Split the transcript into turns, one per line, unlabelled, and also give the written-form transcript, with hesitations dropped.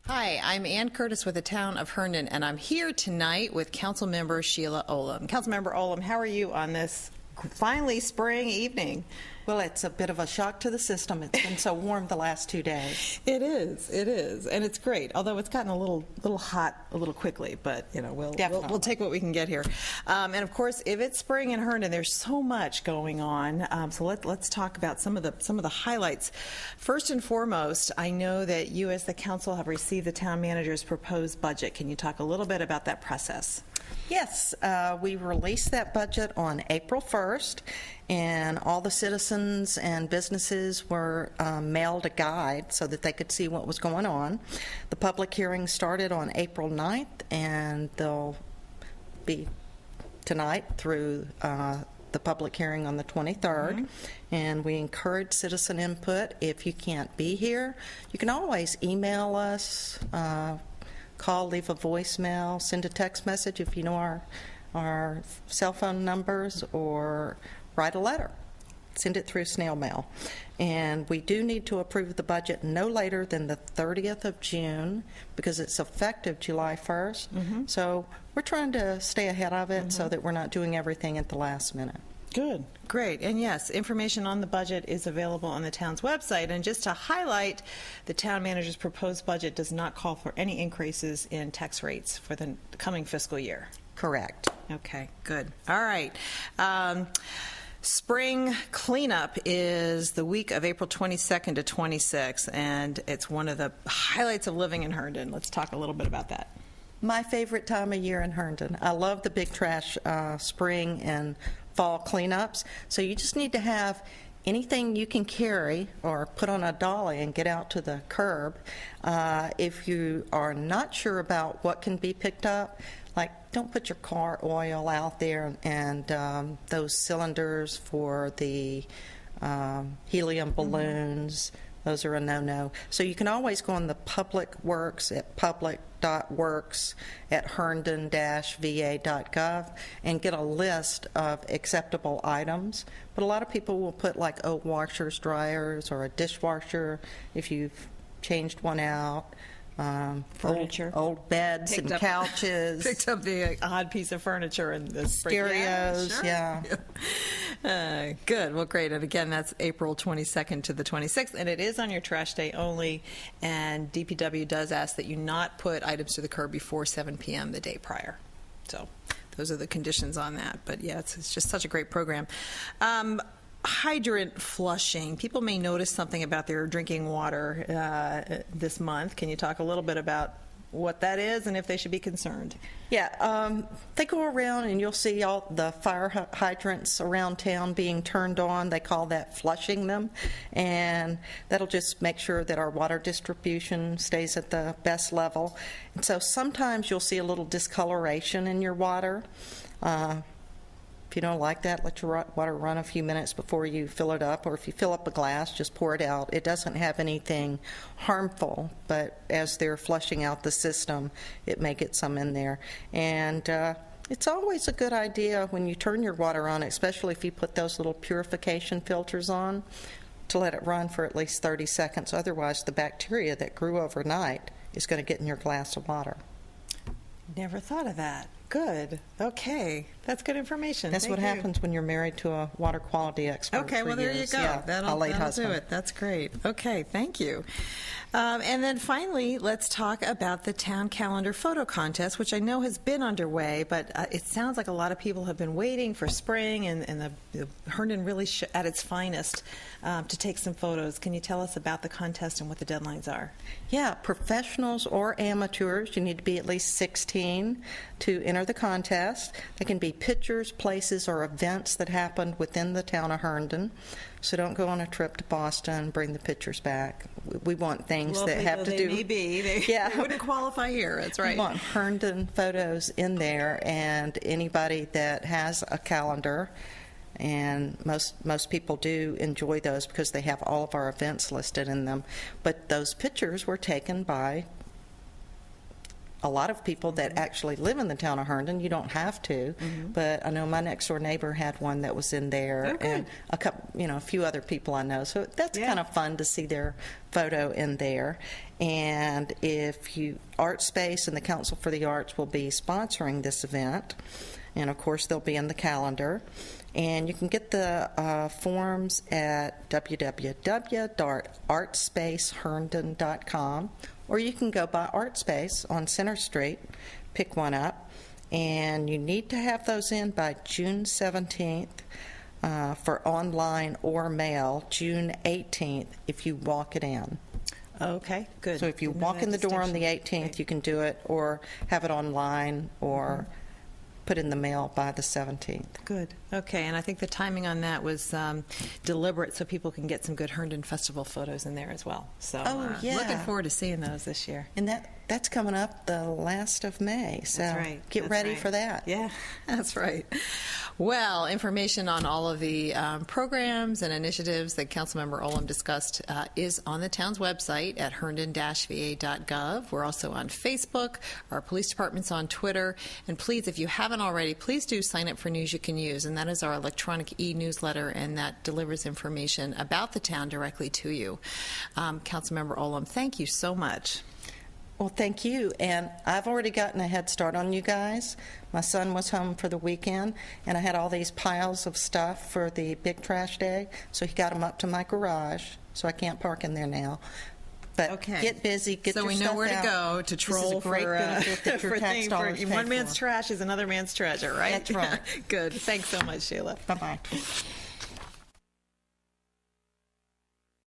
Hi, I'm Ann Curtis with the town of Herndon, and I'm here tonight with Councilmember Sheila Olem. Councilmember Olem, how are you on this finally spring evening?
Well, it's a bit of a shock to the system. It's been so warm the last 2 days.
It is, and it's great. Although it's gotten a little hot a little quickly, but you know we'll take what we can get here. And of course, if it's spring in Herndon, there's so much going on. So let's talk about some of the highlights. First and foremost, I know that you, as the council, have received the town manager's proposed budget. Can you talk a little bit about that process?
Yes, we released that budget on April 1st, and all the citizens and businesses were mailed a guide so that they could see what was going on. The public hearing started on April 9th, and they'll be tonight through the public hearing on the 23rd. And we encourage citizen input. If you can't be here, you can always email us, call, leave a voicemail, send a text message if you know our cell phone numbers, or write a letter. Send it through snail mail. And we do need to approve the budget no later than the 30th of June because it's effective July 1st. So we're trying to stay ahead of it so that we're not doing everything at the last minute.
Good. Great. And yes, information on the budget is available on the town's website. And just to highlight, the town manager's proposed budget does not call for any increases in tax rates for the coming fiscal year.
Correct.
Okay, good. All right. Spring cleanup is the week of April 22nd to 26th, and it's one of the highlights of living in Herndon. Let's talk a little bit about that.
My favorite time of year in Herndon. I love the big trash spring and fall cleanups. So you just need to have anything you can carry or put on a dolly and get out to the curb. If you are not sure about what can be picked up, like don't put your car oil out there, and those cylinders for the helium balloons, those are a no-no. So you can always go on the Public Works at public.works@herndon-va.gov and get a list of acceptable items. But a lot of people will put like old washers, dryers, or a dishwasher if you've changed one out.
Furniture.
Old beds and couches.
Picked up the odd piece of furniture and the
stereos, yeah.
Good. Well, great. And again, that's April 22nd to the 26th, and it is on your trash day only, and DPW does ask that you not put items to the curb before 7 p.m. the day prior. So those are the conditions on that. But yeah, it's just such a great program. Hydrant flushing. People may notice something about their drinking water this month. Can you talk a little bit about what that is and if they should be concerned?
Yeah, they go around and you'll see all the fire hydrants around town being turned on. They call that flushing them, and that'll just make sure that our water distribution stays at the best level. And so sometimes you'll see a little discoloration in your water. If you don't like that, let your water run a few minutes before you fill it up, or if you fill up a glass, just pour it out. It doesn't have anything harmful, but as they're flushing out the system, it may get some in there. And it's always a good idea when you turn your water on, especially if you put those little purification filters on, to let it run for at least 30 seconds. Otherwise, the bacteria that grew overnight is going to get in your glass of water.
Never thought of that. Good. Okay. That's good information.
That's what happens when you're married to a water quality expert.
Okay, well, there you go.
Yeah,
that'll do it. That's great. Okay, thank you. And then finally, let's talk about the town calendar photo contest, which I know has been underway, but it sounds like a lot of people have been waiting for spring and the Herndon really at its finest to take some photos. Can you tell us about the contest and what the deadlines are?
Yeah, professionals or amateurs, you need to be at least 16 to enter the contest. They can be pictures, places, or events that happened within the town of Herndon. So don't go on a trip to Boston and bring the pictures back. We want things that have to do.
They wouldn't qualify here. That's right.
We want Herndon photos in there, and anybody that has a calendar, and most people do enjoy those because they have all of our events listed in them. But those pictures were taken by a lot of people that actually live in the town of Herndon. You don't have to, but I know my next door neighbor had one that was in there, and a couple, a few other people I know. So that's kind of fun to see their photo in there. And if Art Space and the Council for the Arts will be sponsoring this event, and of course they'll be in the calendar. And you can get the forms at www.artspaceherndon.com, or you can go by Art Space on Center Street, pick one up, and you need to have those in by June 17th for online or mail, June 18th if you walk it in.
Okay, good.
So if you walk in the door on the 18th, you can do it, or have it online, or put in the mail by the 17th.
Good. Okay, and I think the timing on that was deliberate so people can get some good Herndon Festival photos in there as well. So looking forward to seeing those this year.
And that's coming up the last of May, so
that's right.
Get ready for that.
Yeah, that's right. Well, information on all of the programs and initiatives that Councilmember Olem discussed is on the town's website at herndon-va.gov. We're also on Facebook. Our police department's on Twitter. And please, if you haven't already, please do sign up for News You Can Use, and that is our electronic e-newsletter, and that delivers information about the town directly to you. Councilmember Olem, thank you so much.
Well, thank you. And I've already gotten a head start on you guys. My son was home for the weekend, and I had all these piles of stuff for the big trash day, so he got them up to my garage, so I can't park in there now. But get busy, get your stuff out.
So we know where to go to troll for one man's trash is another man's treasure, right?
That's right.
Good. Thanks so much, Sheila.
Bye-bye.